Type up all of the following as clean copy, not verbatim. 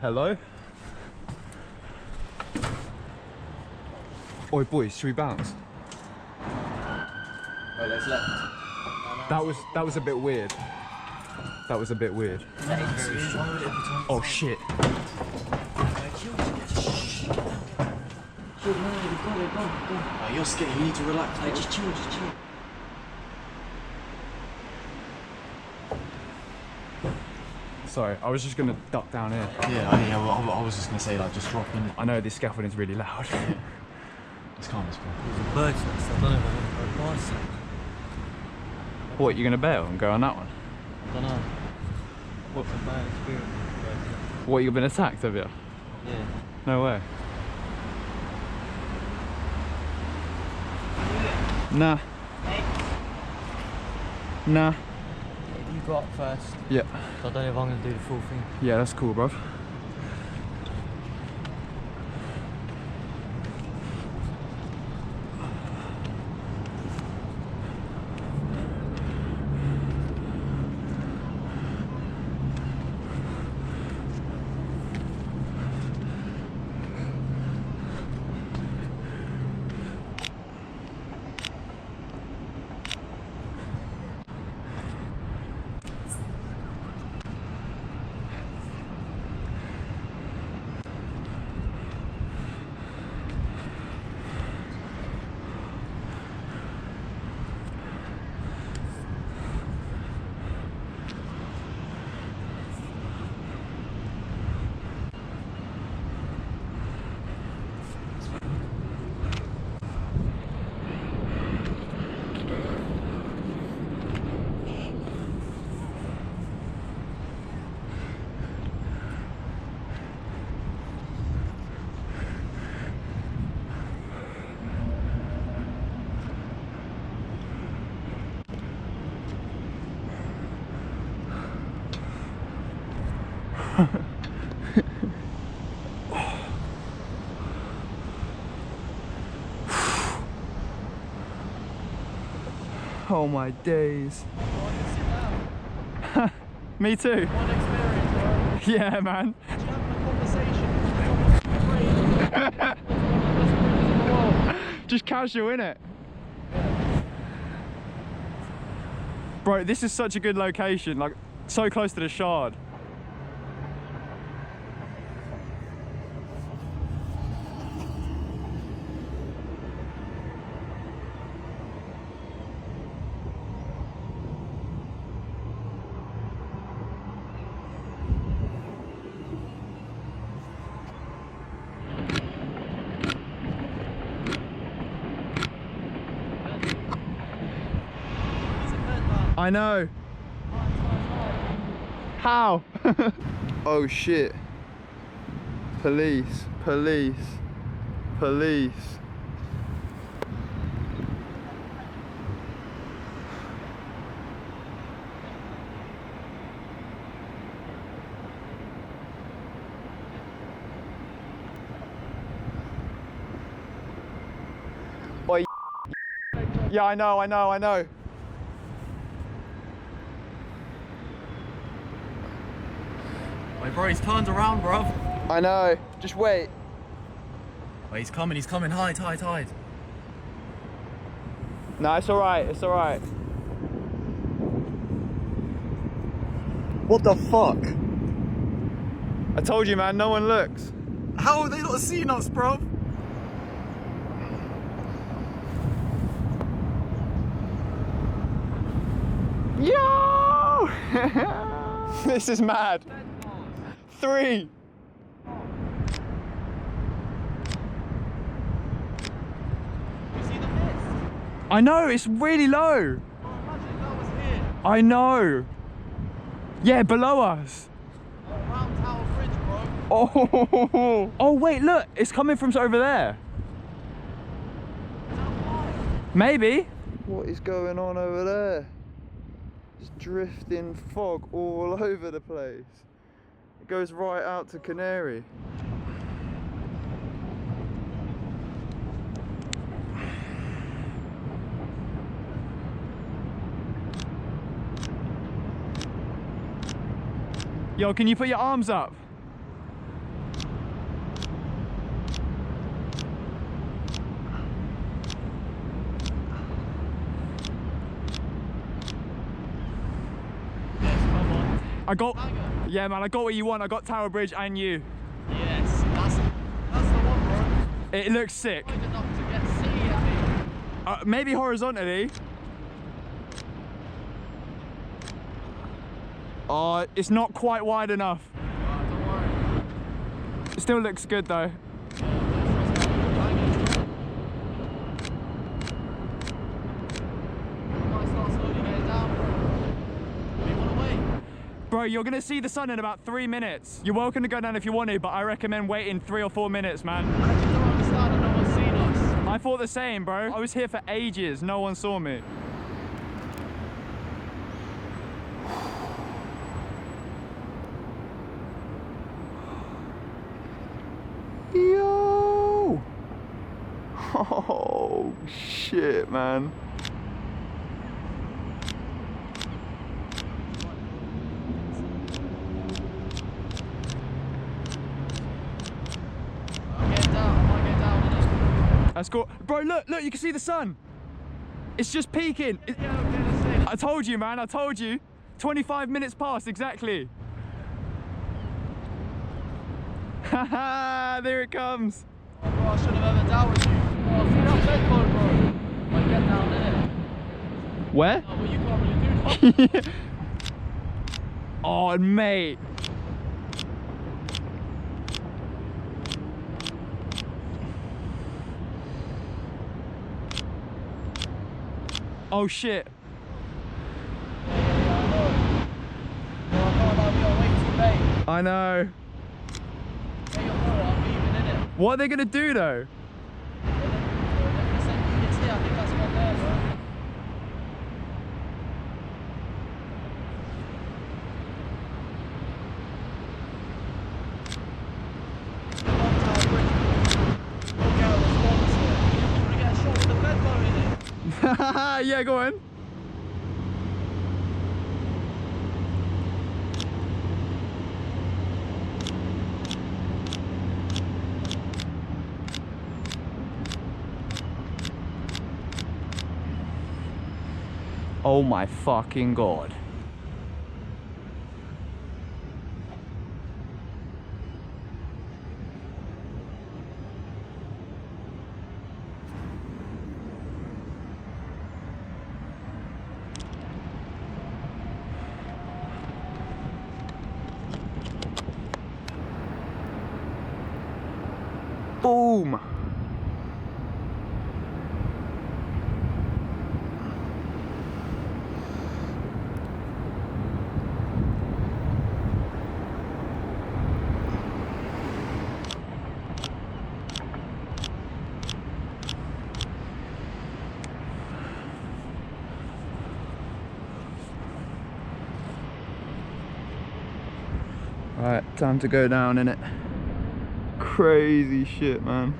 Hello? Oi boys, should we bounce? Oh, that's left. That was a bit weird. That was a bit weird. Oh shit. Oh, you're scared, you need to relax. Hey, just chill, just chill. Sorry, I was just gonna duck down here. Yeah, well, I was just gonna say, like, just drop in. I know this scaffolding's really loud. Yeah. It's calm as well. There's a bird's nest, I don't know if I'm going to pass it. What, you gonna bail and go on that one? I don't know. What's a bad experience? What, you've been attacked, have you? Yeah. No way. Nah. Nah. You go up first. Yeah. So I don't know if I'm going to do the full thing. Yeah, that's cool, bruv. Oh my days. Me too. One experience, bro. Yeah, man. Just casual, innit? Bro, this is such a good location, like so close to the Shard. I know. How? Oh shit. Police, police, police. Oi. Yeah, I know. Wait, bro, he's turned around, bro. I know. Just wait. Wait, he's coming. Hide. No, it's alright, it's alright. What the fuck? I told you, man, no one looks. How are they not seeing us, bro? Yo! This is mad. 3. You see the mist? I know, it's really low. Oh, imagine if that was here. I know. Yeah, below us. Round Tower Bridge, bro. Oh, oh wait, look, it's coming from over there. Is that why? Maybe. What is going on over there? Just drifting fog all over the place. goes right out to Canary. Yo, can you put your arms up? I got, yeah man, I got what you want. I got Tower Bridge and you. Yes, that's the one, bro. It looks sick. Wide enough to get C at me. Maybe horizontally. Oh, it's not quite wide enough. Don't worry. It still looks good though. Bro, you're gonna see the sun in about 3 minutes. You're welcome to go down if you want to, but I recommend waiting 3 or 4 minutes, man. I just don't understand and no one's seen us. I thought the same, bro. I was here for ages. No one saw me. Yo! Oh, shit, man. That's cool. Bro, look, you can see the sun. It's just peaking. I told you, man, I told you. 25 minutes past, exactly. Haha, there it comes. Oh, bro, I should have ever doubted you. Oh, see that bed boy, bro. Like, get down there. Where? Oh, but you can't really do Oh, mate. Oh shit. I know. What are they gonna do though? Yeah, go on. Oh my fucking god. Boom! Alright, time to go down, innit? Crazy shit, man.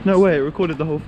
No way, it recorded the whole